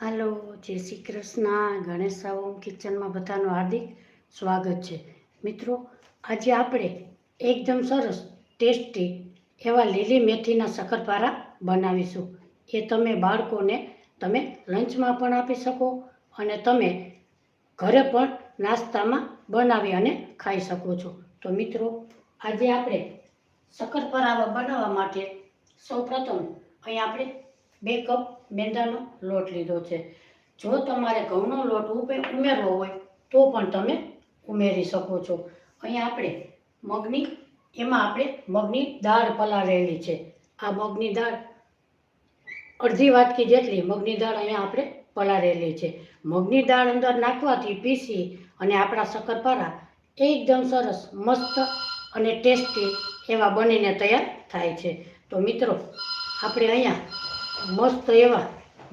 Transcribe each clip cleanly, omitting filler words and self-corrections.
હાલો, જય શ્રી કૃષ્ણ. ગણેશ હોમ કિચનમાં બધાનું હાર્દિક સ્વાગત છે. મિત્રો, આજે આપણે એકદમ સરસ ટેસ્ટી એવા લીલી મેથીના શક્કરપારા બનાવીશું. એ તમે બાળકોને લંચમાં પણ આપી શકો અને તમે ઘરે પણ નાસ્તામાં બનાવી અને ખાઈ શકો છો. તો મિત્રો, આજે આપણે શક્કરપારા બનાવવા માટે સૌપ્રથમ અહીં આપણે 2 કપ મેંદાનો લોટ લીધો છે. જો તમારે ઘઉંનો લોટ ઉમેરવો હોય તો પણ તમે ઉમેરી શકો છો. અહીંયા આપણે મગની દાળ પલાળેલી છે. આ મગની દાળ અડધી વાટકી જેટલી મગની દાળ અહીંયા આપણે પલાળેલી છે. મગની દાળ અંદર નાખવાથી પીસી અને આપણા શક્કરપારા એકદમ સરસ મસ્ત અને ટેસ્ટી એવા બનીને તૈયાર થાય છે. તો મિત્રો, આપણે અહીંયા મસ્ત એવા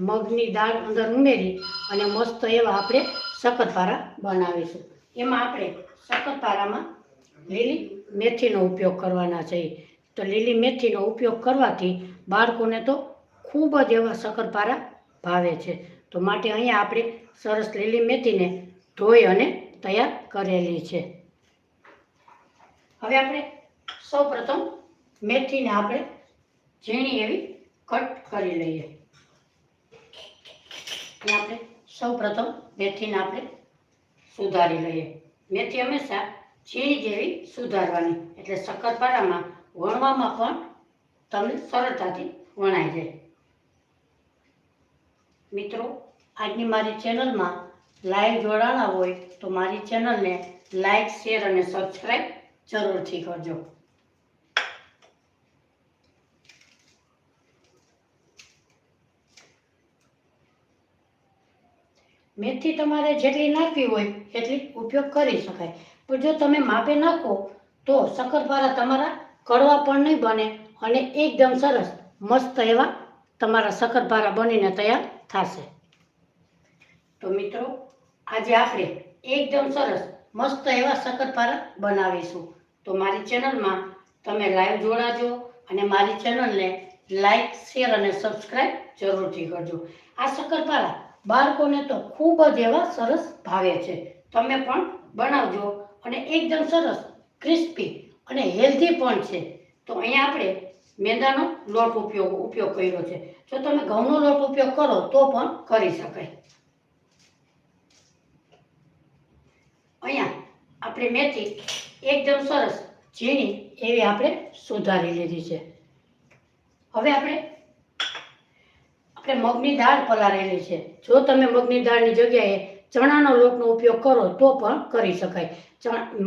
મગની દાળ અંદર ઉમેરી અને મસ્ત એવા આપણે શક્કરપારા બનાવીશું. એમાં આપણે શક્કરપારામાં લીલી મેથીનો ઉપયોગ કરવાના છે. તો લીલી મેથીનો ઉપયોગ કરવાથી બાળકોને તો ખૂબ જ એવા શક્કરપારા ભાવે છે. તો માટે અહીંયા આપણે સરસ લીલી મેથીને ધોઈ અને તૈયાર કરેલી છે. હવે આપણે સૌપ્રથમ મેથીને આપણે ઝીણી એવી કટ કરી લઈએ. આપણે સૌપ્રથમ મેથીને આપણે સુધારી લઈએ. મેથી હંમેશા ઝીણી જેવી સુધારવાની, એટલે શક્કરપારામાં વણવામાં પણ તમને સરળતાથી વણાઈ જાય. મિત્રો, આજની મારી ચેનલમાં લાઈવ જોડાણા હોય તો મારી ચેનલને લાઈક, શેર અને સબસ્ક્રાઈબ જરૂરથી કરજો. મેથી તમારે જેટલી નાખવી હોય એટલી ઉપયોગ કરી શકાય, પણ જો તમે માપે નાખો તો શક્કરપારા તમારા કડવા પણ નહીં બને અને એકદમ સરસ મસ્ત એવા તમારા શક્કરપારા બનીને તૈયાર થશે. તો મિત્રો, આજે આપણે એકદમ સરસ મસ્ત એવા શક્કરપારા બનાવીશું. તો મારી ચેનલમાં તમે લાઈવ જોડાજો અને મારી ચેનલને લાઈક, શેર અને સબસ્ક્રાઈબ જરૂરથી કરજો. આ શક્કરપારા બાળકોને તો ખૂબ જ એવા સરસ ભાવે છે. તમે પણ બનાવજો અને એકદમ સરસ ક્રિસ્પી અને હેલ્ધી પણ છે. તો અહીંયા આપણે મેંદાનો લોટ ઉપયોગ કર્યો છે. જો તમે ઘઉંનો લોટ ઉપયોગ કરો તો પણ કરી શકાય. અહીંયા આપણે મેથી એકદમ સરસ ઝીણી એવી આપણે સુધારી લીધી છે. હવે આપણે મગની દાળ પલાળેલી છે. જો તમે મગની દાળની જગ્યાએ ચણાનો લોટનો ઉપયોગ કરો તો પણ કરી શકાય.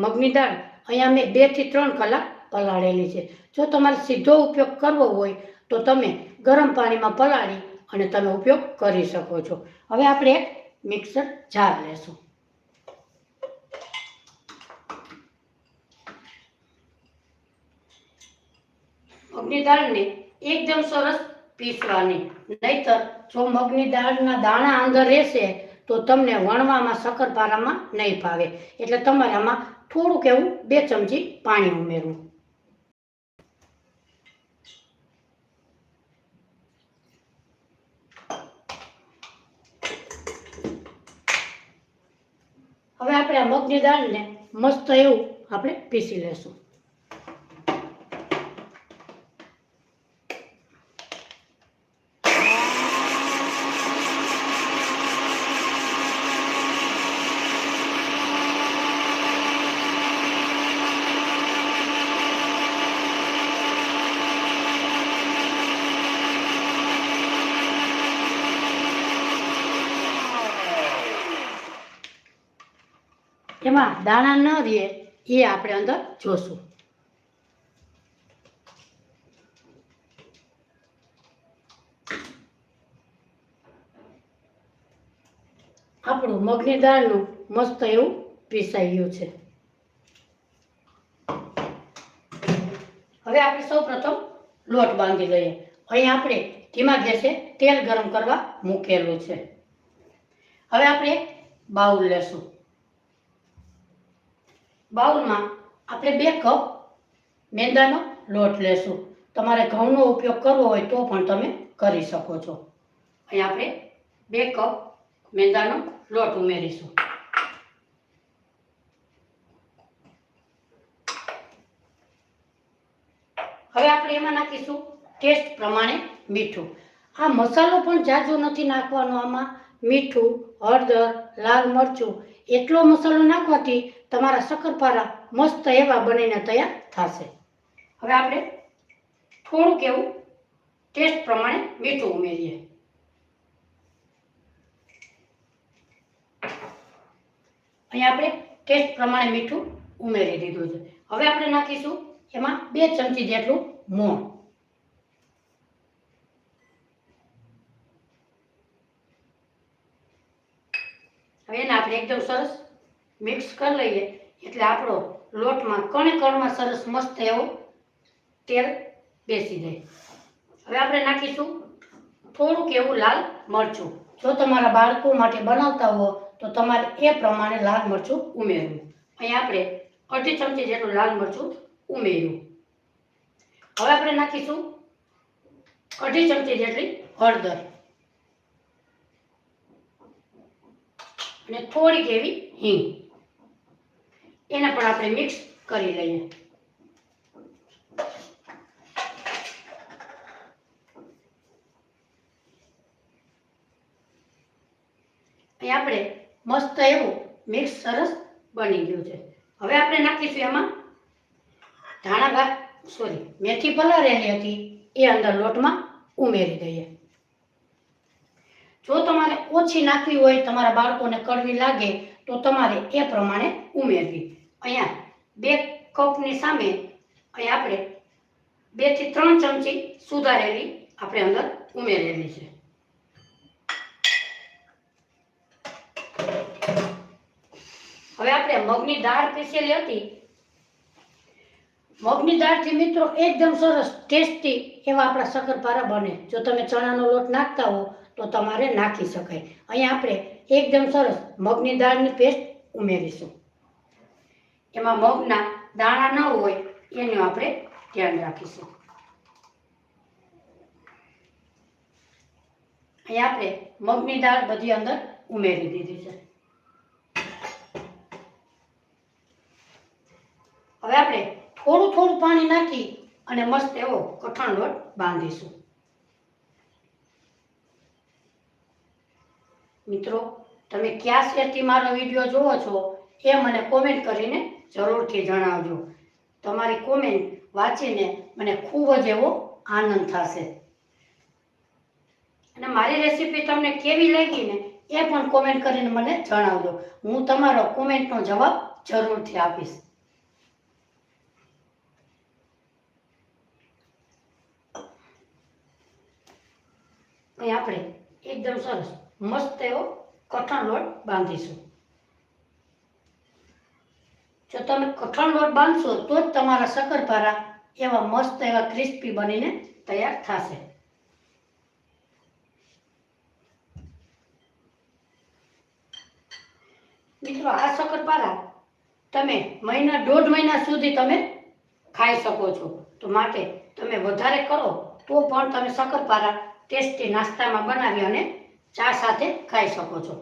મગની દાળ અહીંયા મેં 2 થી 3 કલાક પલાળેલી છે. જો તમારે સીધો ઉપયોગ કરવો હોય તો તમે ગરમ પાણીમાં પલાળી અને તમે ઉપયોગ કરી શકો છો. હવે આપણે એક મિક્સર જાર લેશું. મગની દાળને એકદમ સરસ પીસવાની, નહીતર જો મગની દાળના દાણા અંદર રહેશે તો તમને વણવામાં શક્કરપારામાં નહીં ફાવે. એટલે તમારે આમાં થોડુંક એવું 2 ચમચી પાણી ઉમેરવું. હવે આપણે આ મગની દાળને મસ્ત એવું આપણે પીસી લેશું. એમાં દાણા ન રહે એ આપણે અંદર જોશું. આપણું મગની દાળનું મસ્ત એવું પીસાઈ ગયું છે. હવે આપણે સૌપ્રથમ લોટ બાંધી લઈએ. અહીં આપણે ધીમા ગેસે તેલ ગરમ કરવા મૂકેલું છે. હવે આપણે બાઉલ લેશું. બાઉલમાં આપણે 2 કપ મેંદાનો લોટ લેશું. તમારે ઘઉંનો ઉપયોગ કરવો હોય તો પણ તમે કરી શકો છો. અહીં આપણે 2 કપ મેંદાનો લોટ ઉમેરીશું. હવે આપણે એમાં નાખીશું ટેસ્ટ પ્રમાણે મીઠું. આ મસાલો પણ જાજો નથી નાખવાનો. આમાં મીઠું, હળદર, લાલ મરચું એટલો મસાલો નાખવાથી તમારા શક્કરપારા મસ્ત એવા બનીને તૈયાર થશે. હવે આપણે થોડુંક એવું ટેસ્ટ પ્રમાણે મીઠું ઉમેરીએ. અહીંયા આપણે ટેસ્ટ પ્રમાણે મીઠું ઉમેરી દીધું છે. હવે આપણે નાખીશું એમાં 2 ચમચી જેટલું મોણ. હવે એને આપણે એકદમ સરસ મિક્સ કરી લઈએ એટલે આપણો લોટમાં કણમાં સરસ મસ્ત એવો તેલ બેસી જાય. હવે આપણે નાખીશું થોડુંક એવું લાલ મરચું. જો તમારા બાળકો માટે બનાવતા હો તો તમારે એ પ્રમાણે લાલ મરચું ઉમેરવું. અહીંયા આપણે 1/2 ચમચી જેટલું લાલ મરચું ઉમેર્યું. હવે આપણે નાખીશું 1/2 ચમચી જેટલી હળદર અને થોડીક એવી હિંગ. એને પણ આપણે મિક્સ કરી લઈએ. અહીં આપણે મસ્ત એવું મિક્સ સરસ બની ગયું છે. હવે આપણે નાખીશું એમાં મેથી પલાળેલી હતી એ અંદર લોટમાં ઉમેરી દઈએ. જો તમારે ઓછી નાખવી હોય, તમારા બાળકોને કડવી લાગે તો તમારે એ પ્રમાણે ઉમેરવી. અહીંયા 2 કપની સામે અહીંયા આપણે 2 થી 3 ચમચી સુધારેલી આપણે અંદર ઉમેરેલી છે. હવે આપણે મગની દાળ પીસેલી હતી. મગની દાળથી મિત્રો એકદમ સરસ ટેસ્ટી એવા આપણા શક્કરપારા બને. જો તમે ચણાનો લોટ નાખતા હો તો તમારે નાખી શકાય. અહીંયા આપણે એકદમ સરસ મગની દાળની પેસ્ટ ઉમેરીશું. એમાં મગના દાણા ન હોય એનું આપણે ધ્યાન રાખીશું. અહીંયા આપણે મગની દાળ બધી અંદર ઉમેરી દીધી છે. હવે આપણે થોડું પાણી નાખી અને મસ્ત એવો કઠણ લોટ બાંધીશું. મિત્રો, તમે કયા શહેરથી મારો વિડીયો જોવો છો એ મને કોમેન્ટ કરીને જરૂરથી જણાવજો. તમારી કોમેન્ટ વાંચીને મને ખૂબ જ એવો આનંદ થશે. અને મારી રેસીપી તમને કેવી લાગી ને એ પણ કોમેન્ટ કરીને મને જણાવજો. હું તમારો કોમેન્ટનો જવાબ જરૂરથી આપીશ. અહીં આપણે એકદમ સરસ મસ્ત એવો કઠણ લોટ બાંધીશું. જો તમે કઠણ લોટ બાંધશો તો જ તમારા શક્કરપારા એવા મસ્ત એવા ક્રિસ્પી બનીને તૈયાર થશે. મિત્રો, આ શક્કરપારા તમે 1.5 મહિના સુધી તમે ખાઈ શકો છો. તો માટે તમે વધારે કરો તો પણ તમે શક્કરપારા ટેસ્ટી નાસ્તામાં બનાવી અને ચા સાથે ખાઈ શકો છો.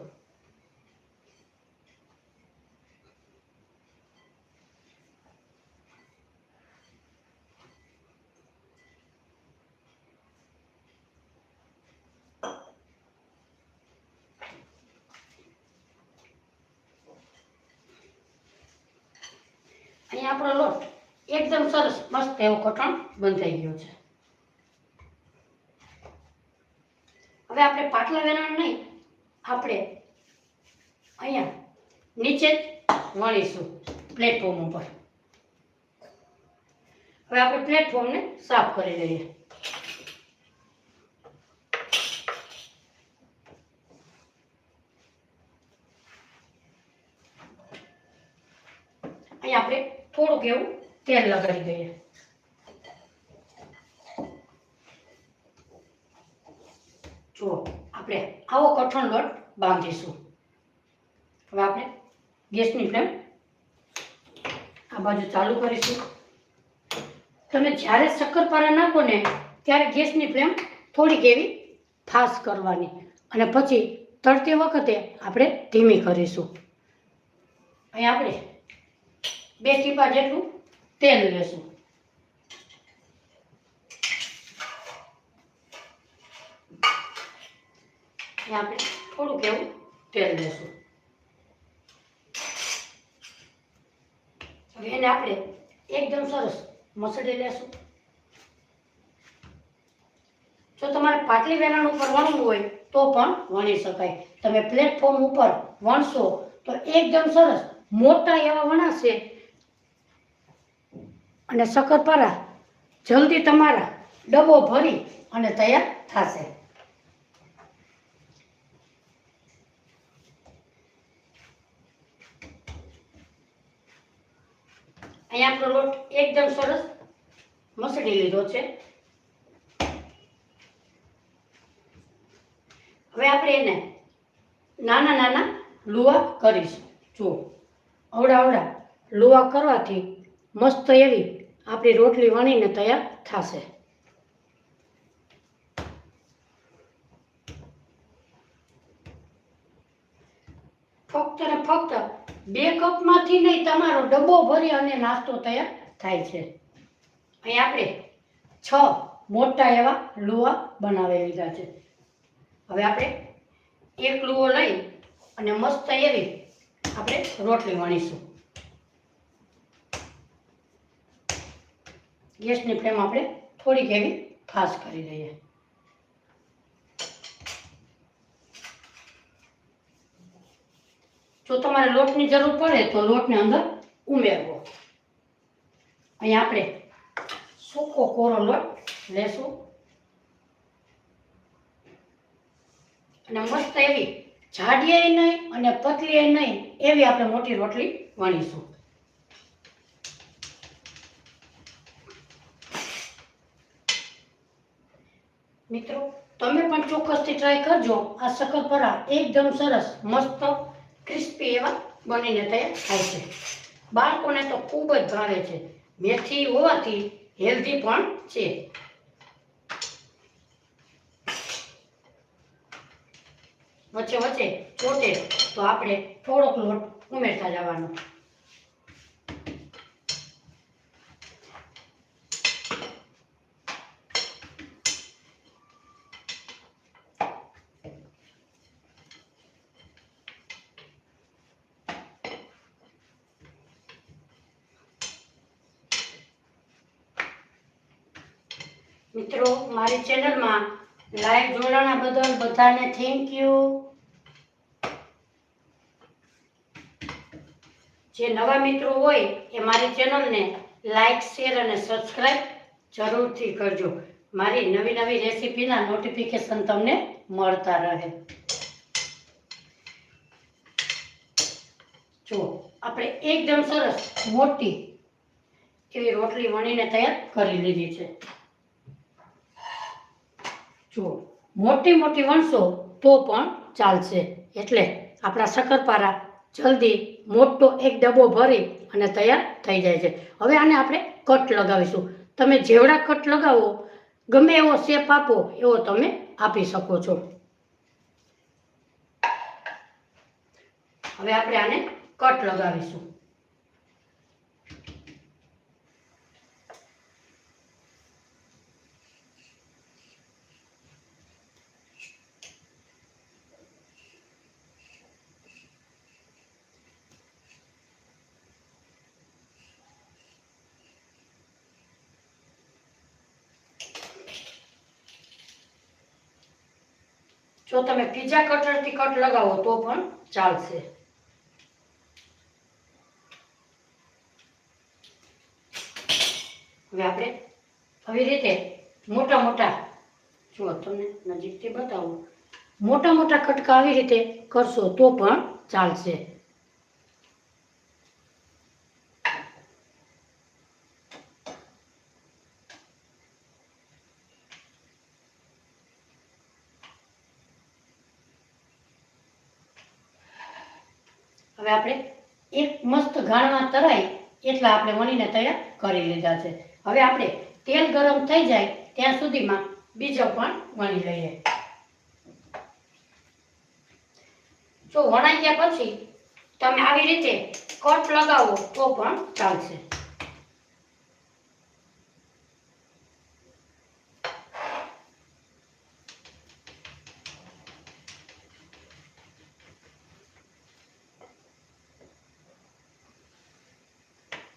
અહીંયા આપણો લોટ એકદમ સરસ મસ્ત એવો કઠણ બંધાઈ ગયો છે. હવે આપણે પાટલા વેલણ નહીં, આપણે અહીંયા નીચે વણીશું પ્લેટફોર્મ ઉપર. હવે આપણે પ્લેટફોર્મને સાફ કરી લઈએ. અહીંયા આપણે થોડુંક એવું તેલ લગાડી દઈએ. જુઓ, આપણે આવો કઠણ લોટ બાંધીશું. હવે આપણે ગેસની ફ્લેમ આ બાજુ ચાલુ કરીશું. તમે જ્યારે શક્કરપારા નાખો ને ત્યારે ગેસની ફ્લેમ થોડીક એવી ફાસ્ટ કરવાની અને પછી તળતી વખતે આપણે ધીમી કરીશું. અહીં આપણે 2 ટીપા જેટલું તેલ લેશું. આપણે થોડુંક એવું તેલ લેશું. હવે એને આપણે એકદમ સરસ મસળી લેશું. જો તમારે પાટલી વેલણ ઉપર વણવું હોય તો પણ વણી શકાય. તમે પ્લેટફોર્મ ઉપર વણશો તો એકદમ સરસ મોટા એવા વણાશે અને શક્કરપારા જલ્દી તમારા ડબ્બો ભરી અને તૈયાર થશે. અહીંયા આપણો લોટ એકદમ સરસ મસળી લીધો છે. હવે આપણે એને નાના નાના લુવા કરીશું. જો અવડા લુવા કરવાથી મસ્ત એવી આપણી રોટલી વણીને તૈયાર થશે. ફક્ત ને ફક્ત 2 કપમાંથી નહીં, તમારો ડબ્બો ભરી અને નાસ્તો તૈયાર થાય છે. અહીં આપણે 6 મોટા એવા લુવા બનાવી લીધા છે. હવે આપણે એક લુવો લઈ અને મસ્ત એવી આપણે રોટલી વણીશું. ગેસની ફ્લેમ આપણે થોડીક એવી ફાસ્ટ કરી દઈએ. જો તમારે લોટની જરૂર પડે તો લોટને અંદર ઉમેરવો. અહીં આપણે સૂકો કોરો લોટ લેશું અને મસ્ત એવી જાડીએ નહીં અને પતલીએ નહીં એવી આપણે મોટી રોટલી વણીશું. મિત્રો, તમે પણ ચોક્કસથી ટ્રાય કરજો. આ શક્કરપારા એકદમ સરસ મસ્ત ક્રિસ્પી એવા બનીને તૈયાર થાય છે. બાળકોને તો ખૂબ જ ભાવે છે. મેથી હોવાથી હેલ્ધી પણ છે. વચ્ચે વચ્ચે ચોટે તો આપણે થોડોક લોટ ઉમેરતા જવાનો. મિત્રો, મારી ચેનલમાં લાઈવ જોડાણા બદલ બધાને થેન્ક યુ. જે નવા મિત્રો હોય એ મારી ચેનલને લાઈક, શેર અને સબસ્ક્રાઈબ જરૂરથી કરજો. મારી નવી નવી રેસીપીના નોટિફિકેશન તમને મળતા રહે. જો આપણે એકદમ સરસ મોટી એવી રોટલી વણીને તૈયાર કરી લીધી છે. જો મોટી મોટી વણશો તો પણ ચાલશે. એટલે આપણા શક્કરપારા જલ્દી મોટો એક ડબ્બો ભરી અને તૈયાર થઈ જાય છે. હવે આને આપણે કટ લગાવીશું. તમે જેવડા કટ લગાવો, ગમે એવો શેપ આપો એવો તમે આપી શકો છો. હવે આપણે આને કટ લગાવીશું. જો તમે પિઝા કટરથી કટ લગાવો તો પણ ચાલશે. હવે આપણે આવી રીતે મોટા મોટા, જો તમને નજીકથી બતાવું, મોટા મોટા કટકા આવી રીતે કરશો તો પણ ચાલશે. હવે આપણે એક મસ્ત ઘાણમાં તરાય એટલા આપણે વણીને તૈયાર કરી લીધા છે. હવે આપણે તેલ ગરમ થઈ જાય ત્યાં સુધીમાં બીજો પણ વણી લઈએ. જો વણાઈ ગયા પછી તમે આવી રીતે કટ લગાવો તો પણ ચાલશે.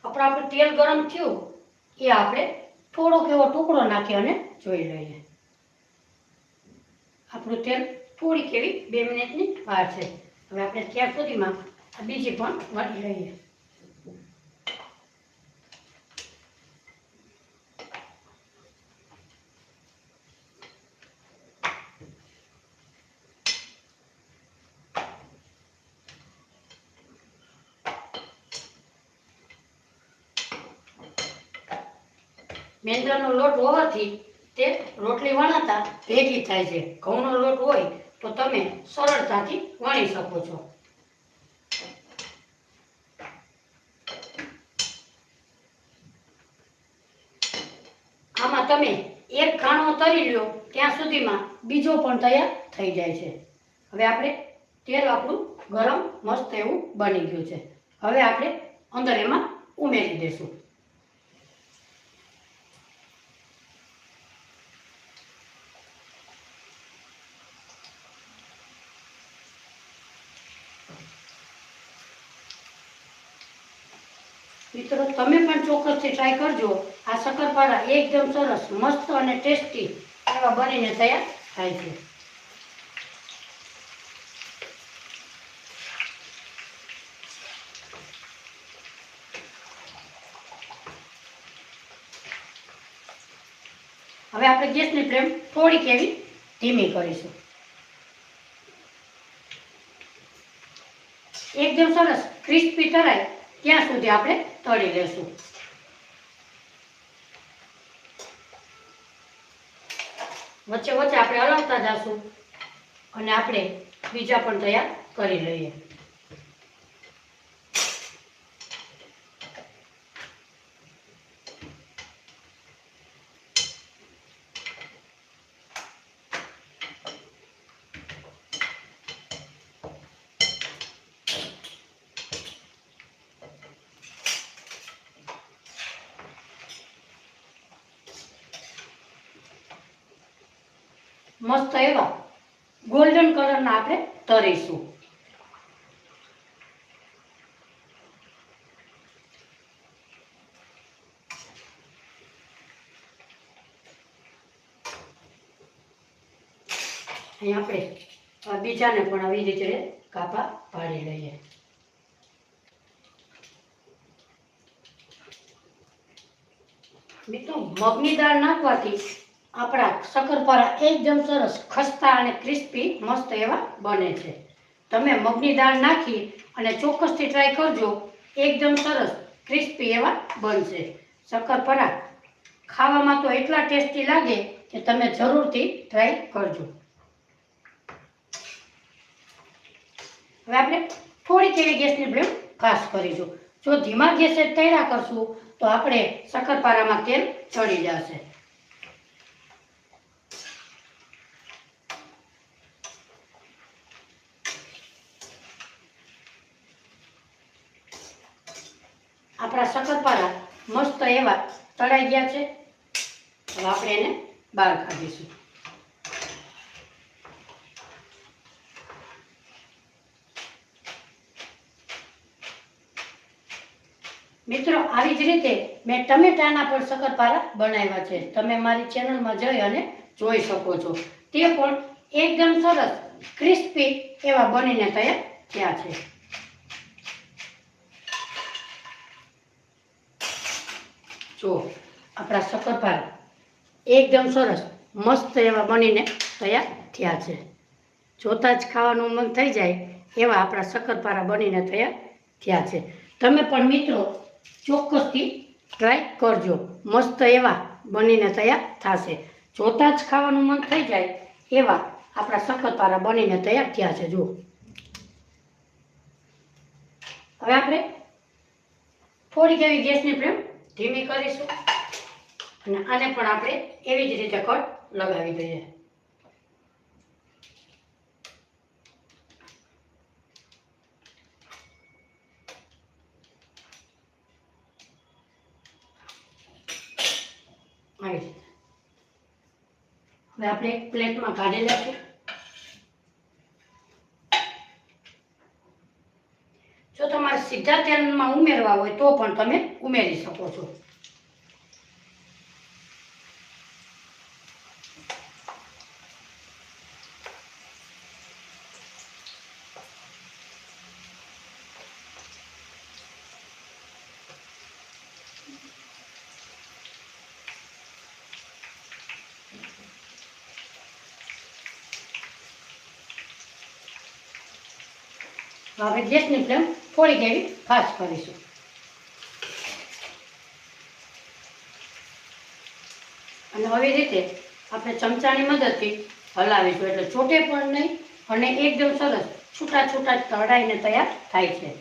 આપણું તેલ ગરમ થયું એ આપણે થોડોક એવો ટુકડો નાખી અને જોઈ લઈએ. આપણું તેલ થોડીક એવી 2 મિનિટની વાર છે. હવે આપણે ત્યાં સુધીમાં બીજી પણ વણી લઈએ. મેંદાનો લોટ હોવાથી તે રોટલી વણાતા ભેગી થાય છે. ઘઉંનો લોટ હોય તો તમે સરળતાથી વણી શકો છો. આમાં તમે એક ઘાણો તરી લો ત્યાં સુધીમાં બીજો પણ તૈયાર થઈ જાય છે. હવે આપણે તેલ આપણું ગરમ મસ્ત એવું બની ગયું છે. હવે આપણે અંદર એમાં ઉમેરી દઈશું. મિત્રો તમે પણ ચોક્કસથી ટ્રાય કરજો. આ શક્કરપારા એકદમ સરસ મસ્ત અને ટેસ્ટી એવા બનીને તૈયાર થાય છે. હવે આપણે ગેસની ફ્લેમ થોડીક એવી ધીમી કરીશું. એકદમ સરસ ક્રિસ્પી તળાય ત્યાં સુધી આપણે તળી લેશું. વચ્ચે વચ્ચે આપણે હલાવતા જશું અને આપણે બીજા પણ તૈયાર કરી લઈએ. મસ્ત એવા ગોલ્ડન કલરના આપણે તળીશું. અહીં આપણે બીજાને પણ આવી રીતે કાપા પાડી લઈએ. મિત્રો મગની દાળ નાખવાથી આપણા શક્કરપારા એકદમ સરસ ખસ્તા અને ક્રિસ્પી મસ્ત એવા બને છે. તમે મગની દાળ નાખી અને ચોક્કસથી ટ્રાય કરજો. એકદમ સરસ ક્રિસ્પી એવા બનશે. શક્કરપારા ખાવામાં તો એટલા ટેસ્ટી લાગે કે તમે જરૂરથી ટ્રાય કરજો. હવે આપણે થોડીક એવી ગેસની ફ્લેમ ફાસ્ટ કરીશું. જો ધીમા ગેસે તળ્યા કરશું તો આપણે શક્કરપારામાં તેલ ચડી જશે. આપણા શક્કરપારા મસ્ત એવા તળાઈ ગયા છે. હવે આપણે એને બહાર કાઢીશું. મિત્રો આવી જ રીતે મેં ટમેટાના પણ શક્કરપારા બનાવ્યા છે. તમે મારી ચેનલમાં જઈ અને જોઈ શકો છો. તે પણ એકદમ સરસ ક્રિસ્પી એવા બનીને તૈયાર થયા છે. જો આપણા શક્કરપારા એકદમ સરસ મસ્ત એવા બનીને તૈયાર થયા છે. જોતા જ ખાવાનું મન થઈ જાય એવા આપણા શક્કરપારા બનીને તૈયાર થયા છે. તમે પણ મિત્રો ચોક્કસથી ટ્રાય કરજો. મસ્ત એવા બનીને તૈયાર થશે. જોતા જ ખાવાનું મન થઈ જાય એવા આપણા શક્કરપારા બનીને તૈયાર થયા છે. જુઓ હવે આપણે થોડીક એવી ગેસની ફ્લેમ ધીમી કરીશું અને આને પણ આપણે એવી જ રીતે કટ લગાવી દઈએ. આવી રીતે. હવે આપણે એક પ્લેટમાં કાઢી લઈશું. જો તમારે સીધા તેલમાં ઉમેરવા હોય તો પણ તમે ઉમેરી શકો છો. હવે ગેસની ફ્લેમ થોડીક એવી ફાસ્ટ કરીશું. અને આવી રીતે આપણે ચમચાની મદદથી હલાવીશું એટલે ચોટે પણ નહીં અને એકદમ સરસ છૂટા છૂટા તળાઈને તૈયાર થાય છે.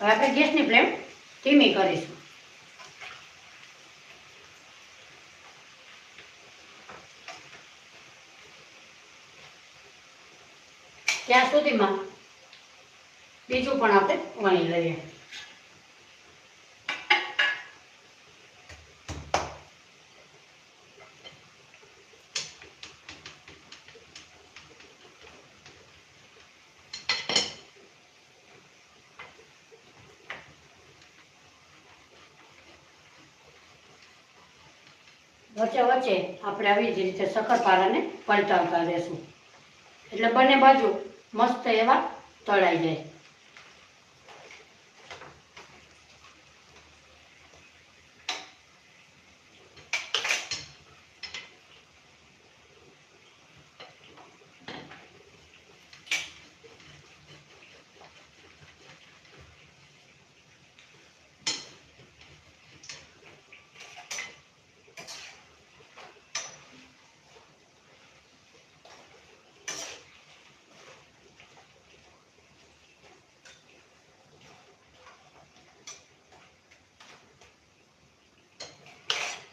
હવે આપણે ગેસની ફ્લેમ ધીમી કરીશું. ત્યાં સુધીમાં બીજું પણ આપણે વણી લઈએ. વચ્ચે વચ્ચે આપણે આવી જ રીતે શક્કરપારાને પલટાવતા રહેશું એટલે બંને બાજુ મસ્ત એવા તળાઈ જાય.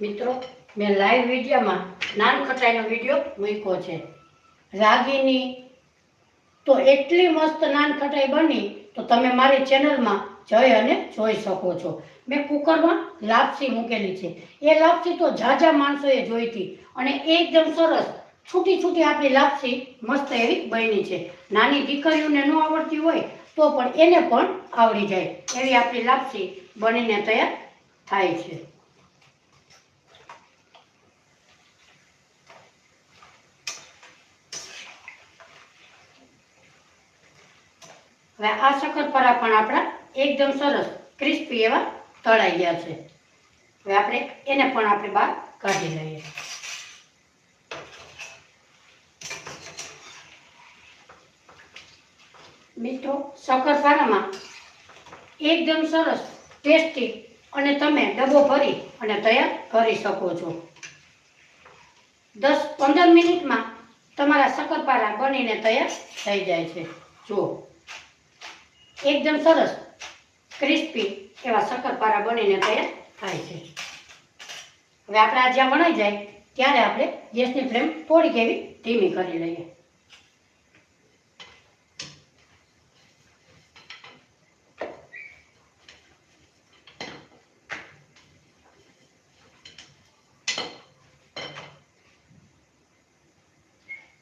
મિત્રો, મેં લાઈવ વિડીયોમાં નાનખટાઈનો વિડીયો મૂક્યો છે. રાગીની તો એટલી મસ્ત નાનખટાઈ બની તો તમે મારી ચેનલમાં જઈ અને જોઈ શકો છો. મેં કુકરમાં લાપસી મૂકેલી છે. એ લાપસી તો ઝાઝા માણસોએ જોઈ હતી અને એકદમ સરસ છૂટી છૂટી આપણી લાપસી મસ્ત એવી બની છે. નાની દીકરીઓને ન આવડતી હોય તો પણ એને પણ આવડી જાય એવી આપણી લાપસી બનીને તૈયાર થાય છે. હવે આ શક્કરપારા પણ આપણા એકદમ સરસ ક્રિસ્પી એવા તળાઈ ગયા છે. હવે આપણે એને પણ આપણે બહાર કાઢી લઈએ. મિત્રો, શક્કરપારામાં એકદમ સરસ ટેસ્ટી અને તમે ડબ્બો ભરી અને તૈયાર કરી શકો છો. 10-15 મિનિટમાં તમારા શક્કરપારા બનીને તૈયાર થઈ જાય છે. જુઓ, એકદમ સરસ ક્રિસ્પી એવા શક્કરપારા બનીને તૈયાર થાય છે. હવે આપણે આ જ્યાં વણાઈ જાય ત્યારે આપણે ગેસની ફ્લેમ થોડીક એવી ધીમી કરી લઈએ.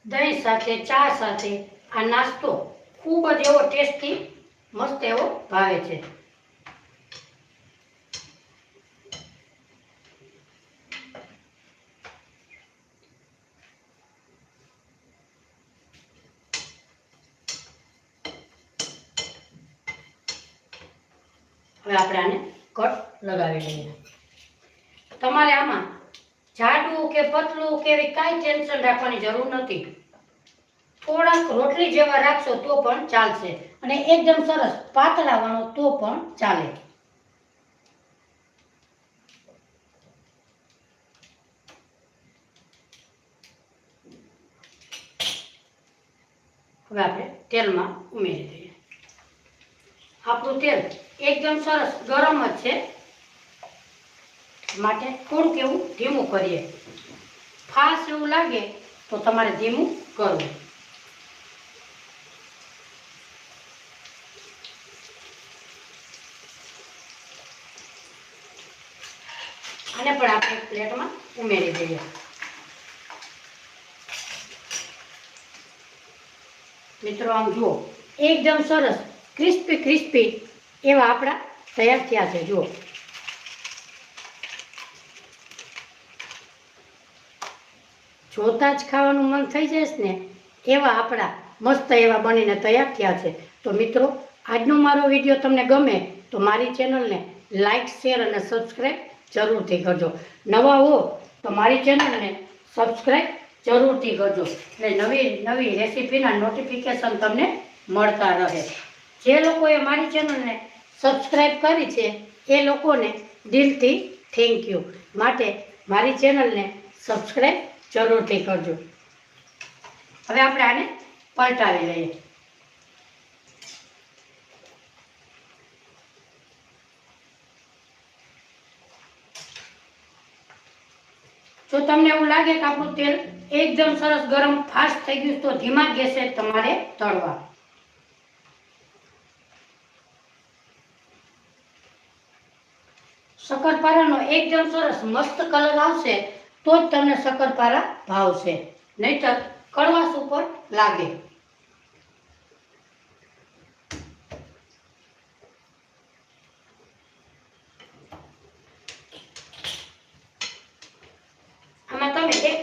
દહીં સાથે, ચા સાથે આ નાસ્તો ખૂબ જ એવો ટેસ્ટી મસ્ત એવો ભાવે છે. હવે આપણે આને કટ લગાવી લઈએ. તમારે આમાં જાડું કે પતલું કે એવી કાંઈ ટેન્શન રાખવાની જરૂર નથી. થોડાક રોટલી જેવા રાખશો તો પણ ચાલશે અને એકદમ સરસ પાતળા વણો તો પણ ચાલે. હવે આપણે તેલમાં ઉમેરી દઈએ. આપણું તેલ એકદમ સરસ ગરમ જ છે માટે થોડુંક એવું ધીમું કરીએ. ફાસ્ટ એવું લાગે તો તમારે ધીમું કરવું. આને પણ આપણે પ્લેટમાં ઉમેરી દઈએ. મિત્રો આમ જુઓ, એકદમ સરસ ક્રિસ્પી ક્રિસ્પી એવા આપણા તૈયાર થયા છે. જુઓ, જોતા જ ખાવાનું મન થઈ જશે ને એવા આપણા મસ્ત એવા બનીને તૈયાર થયા છે. તો મિત્રો, આજનો મારો વિડીયો તમને ગમે તો મારી ચેનલને લાઈક, શેર અને સબસ્ક્રાઈબ જરૂરથી કરજો. નવા હો તો મારી ચેનલને સબસ્ક્રાઈબ જરૂરથી કરજો, એટલે નવી નવી રેસીપીના નોટિફિકેશન તમને મળતા રહે. જે લોકોએ મારી ચેનલને સબસ્ક્રાઈબ કરી છે એ લોકોને દિલથી થેન્ક યુ. માટે મારી ચેનલને સબસ્ક્રાઈબ જરૂરથી કરજો. હવે આપણે આને પલટાવી લઈએ. જો તમને એવું લાગે કે આપણું તેલ એકદમ સરસ ગરમ ફાસ્ટ થઈ ગયું તો ધીમા ગેસે તમારે તળવા. શક્કરપારાનો એકદમ સરસ મસ્ત કલર આવશે તો જ તમને શક્કરપારા ભાવશે, નહીતર કડવાશ ઉપર લાગે. આમાં તમે એક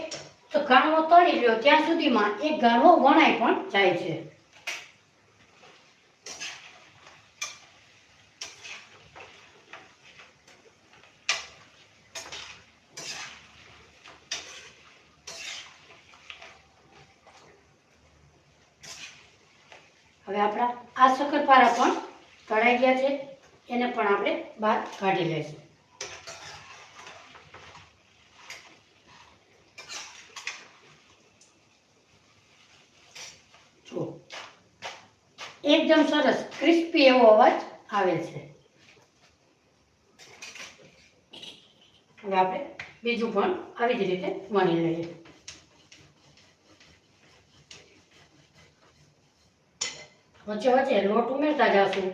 ગાણવો તળી લ્યો ત્યાં સુધીમાં એક ગાણવો વણાઈ પણ જાય છે. હવે આપણા આ શક્કરપારા પણ તળાઈ ગયા છે, એને પણ આપણે બહાર કાઢી લઈશું. જો એકદમ સરસ ક્રિસ્પી એવો અવાજ આવે છે. હવે આપણે બીજું પણ આવી જ રીતે વણી લઈએ. વચ્ચે વચ્ચે લોટ ઉમેરતા જશું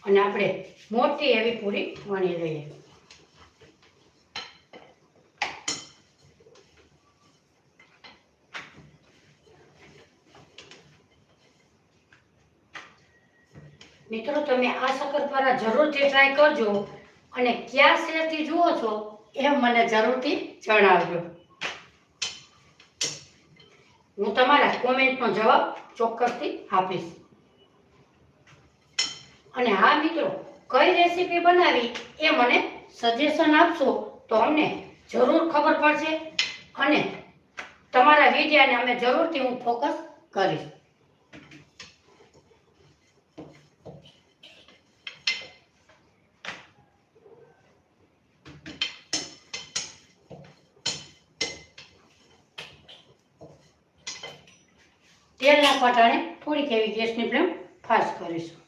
અને આપણે મોટી એવી પૂરી વણી લઈએ. મિત્રો, તમે આ શક્કરપારા જરૂરથી ટ્રાય કરજો અને કયા શહેરથી જુઓ છો એ મને જરૂરથી જણાવજો. હું તમારા કોમેન્ટનો જવાબ ચોક્કસથી આપીશ. અને હા મિત્રો, કઈ રેસીપી બનાવી એ મને સજેશન આપશો તો અમને જરૂર ખબર પડશે અને તમારા વિડીયોને અમે જરૂરથી હું ફોકસ કરીશ. તેલ નાખવા ટાણે થોડીક એવી ગેસની ફ્લેમ ફાસ્ટ કરીશું.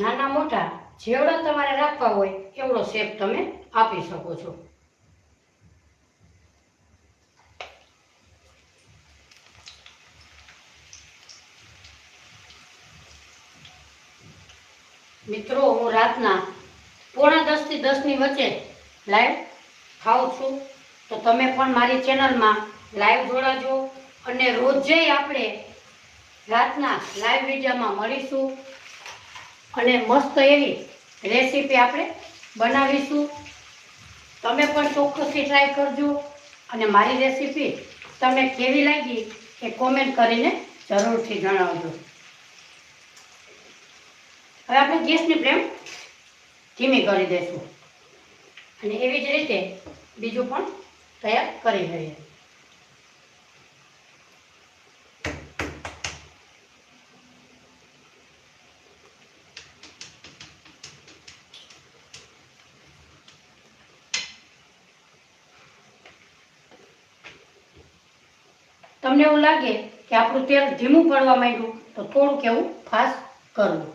નાના મોટા જેવડા તમારે રાખવા હોય એવડો શેપ તમે આપી શકો છો. મિત્રો, હું રાતના 9:45 થી 10 ની વચ્ચે લાઈવ ખાઉં છું, તો તમે પણ મારી ચેનલમાં લાઈવ જોડાજો અને રોજે આપણે રાતના લાઈવ વિડીયોમાં મળીશું અને મસ્ત એવી રેસીપી આપણે બનાવીશું. તમે પણ ચોક્કસથી ટ્રાય કરજો અને મારી રેસીપી તમને કેવી લાગી એ કોમેન્ટ કરીને જરૂરથી જણાવજો. હવે આપણે ગેસની ફ્લેમ ધીમી કરી દઈશું અને એવી જ રીતે બીજું પણ તૈયાર કરી લઈએ. તમને એવું લાગે કે આપણું તેલ ધીમું પડવા માંડ્યું તો થોડુંક એવું ફાસ્ટ કરવું.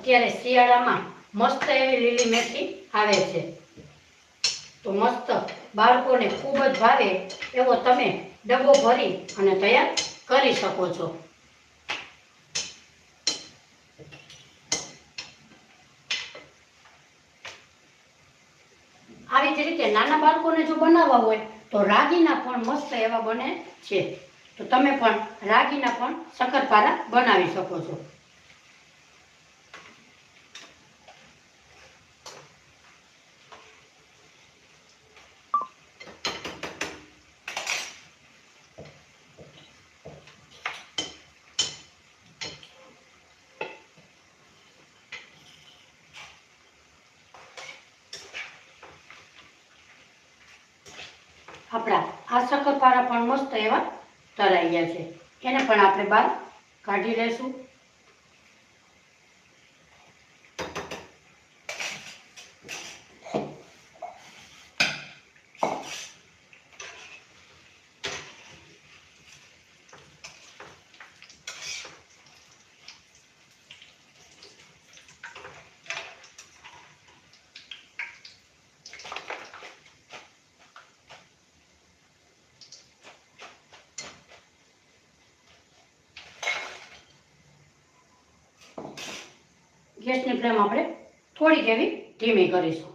અત્યારે શિયાળામાં મસ્ત એવી લીલી મેથી આવે છે, તો મસ્ત બાળકોને ખૂબ જ ભાવે એવો તમે ડબ્બો ભરી અને તૈયાર કરી શકો છો. આવી જ રીતે નાના બાળકોને જો બનાવવા હોય તો રાગીના પણ મસ્ત એવા બને છે, તો તમે પણ રાગીના પણ શક્કરપારા બનાવી શકો છો. આપણા આ શક્કરપારા પણ મસ્ત એવા તળાઈ ગયા છે, એને પણ આપણે બહાર કાઢી લેશું. ગેસની ફ્લેમ આપણે થોડીક એવી ધીમી કરીશું.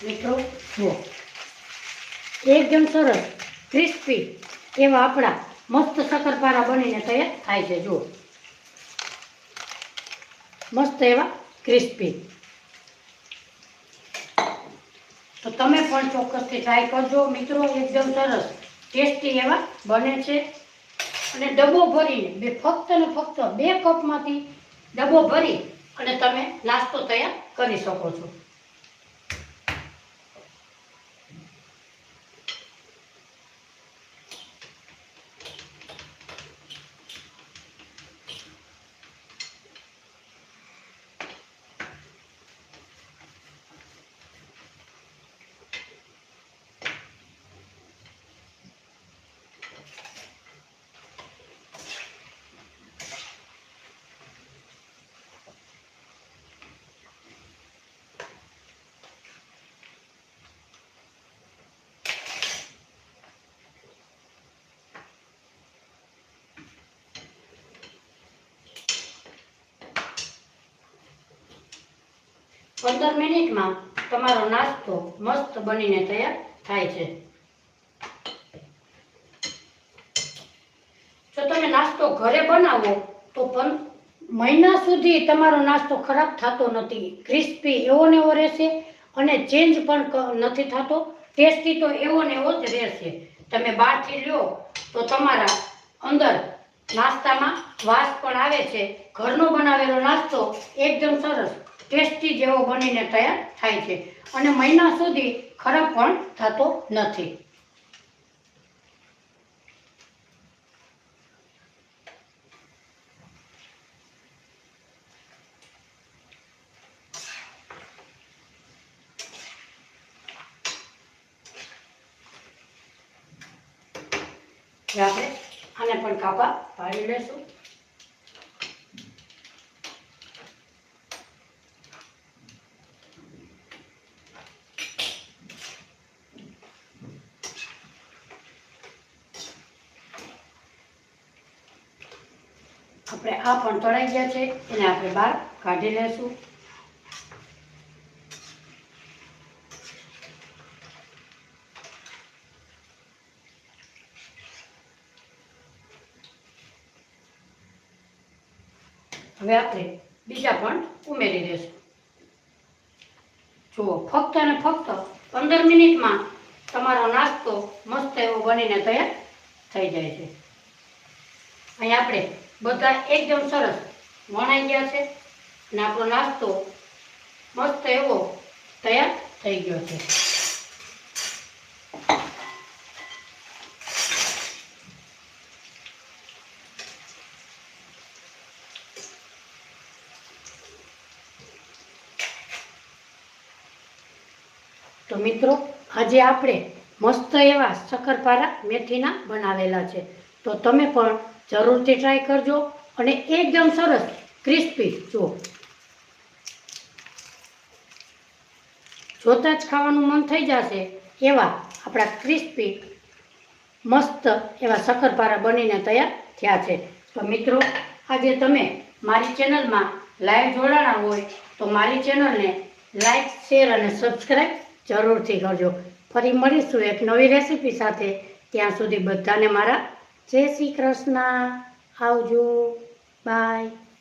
મિત્રો જુઓ, એકદમ સરસ ક્રિસ્પી એવા આપણા મસ્ત શક્કરપારા બનીને તૈયાર થાય છે. જુઓ, મસ્ત એવા ક્રિસ્પી. તો તમે પણ ચોક્કસથી ટ્રાય કરજો મિત્રો, એકદમ સરસ ટેસ્ટી એવા બને છે. અને ડબ્બો ભરીને ફક્ત ને ફક્ત 2 કપમાંથી ડબ્બો ભરી અને તમે નાસ્તો તૈયાર કરી શકો છો. પંદર મિનિટમાં તમારો નાસ્તો મસ્ત બનીને તૈયાર થાય છે. જો તમે નાસ્તો ઘરે બનાવો તો પણ મહિના સુધી તમારો નાસ્તો ખરાબ થતો નથી. ક્રિસ્પી એવો ને એવો રહેશે અને ચેન્જ પણ નથી થતો. ટેસ્ટી તો એવો ને એવો જ રહેશે. તમે બહારથી લ્યો તો તમારા અંદર નાસ્તામાં વાસ પણ આવે છે. ઘરનો બનાવેલો નાસ્તો એકદમ સરસ ટેસ્ટી જેવો બનીને તૈયાર થાય છે અને મહિના સુધી ખરાબ પણ થતો નથી. આપણે આને પણ કાપા પાડી લેશું. આપણે આ પણ તળાઈ ગયા છે, એને આપણે બહાર કાઢી લેશું. હવે આપણે બીજા પણ ઉમેરી દઈશું. જુઓ, ફક્ત અને ફક્ત 15 મિનિટમાં તમારો નાસ્તો મસ્ત એવો બનીને તૈયાર થઈ જાય છે. અહીં આપણે બધા એકદમ સરસ વણાઈ ગયા છે અને આપણો નાસ્તો મસ્ત એવો તૈયાર થઈ ગયો છે. તો મિત્રો, આજે આપણે મસ્ત એવા શક્કરપારા મેથીના બનાવેલા છે. તો તમે પણ જરૂરથી ટ્રાય કરજો અને એકદમ સરસ ક્રિસ્પી. જુઓ, જોતાં જ ખાવાનું મન થઈ જશે એવા આપણા ક્રિસ્પી મસ્ત એવા શક્કરપારા બનીને તૈયાર થયા છે. તો મિત્રો, આજે તમે મારી ચેનલમાં લાઈવ જોડાણા હોય તો મારી ચેનલને લાઈક, શેર અને સબસ્ક્રાઈબ જરૂરથી કરજો. ફરી મળીશું એક નવી રેસીપી સાથે. ત્યાં સુધી બધાને મારા જય શ્રી કૃષ્ણ. આવજો. બાય.